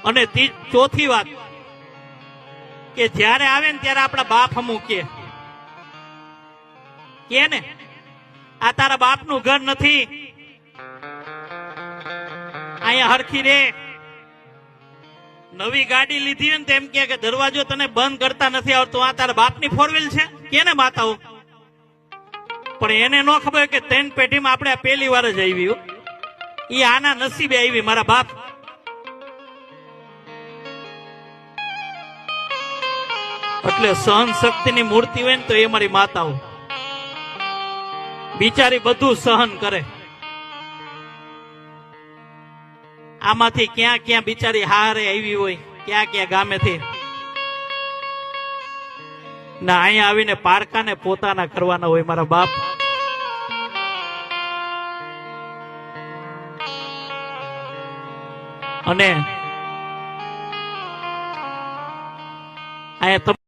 અને ચોથી વાત કે જ્યારે આવે ને ત્યારે આપણા બાપ હમું કે ને આ તારા બાપનું ઘર નથી, અહીંયા હરખી રે. નવી ગાડી લીધી હોય ને તેમ કે દરવાજો તને બંધ કરતા નથી આવડતો, આ તારા બાપની ફોરવ્હીલ છે કેને માતાઓ. પણ એને ન ખબર કે 3 પેઢીમાં આપણે પહેલી વાર જ આવી, એ આના નસીબે આવી મારા બાપ. એટલે સહન શક્તિની મૂર્તિ હોય ને તો એ મારી માતાઓ. બિચારી બધું સહન કરે. આમાંથી ક્યાં ક્યાં બિચારી હારે આવી હોય, ક્યાં ક્યાં ગામેથી ના અહીંયા આવીને પારકાને પોતાના કરવાના હોય મારા બાપ. અને અહીંયા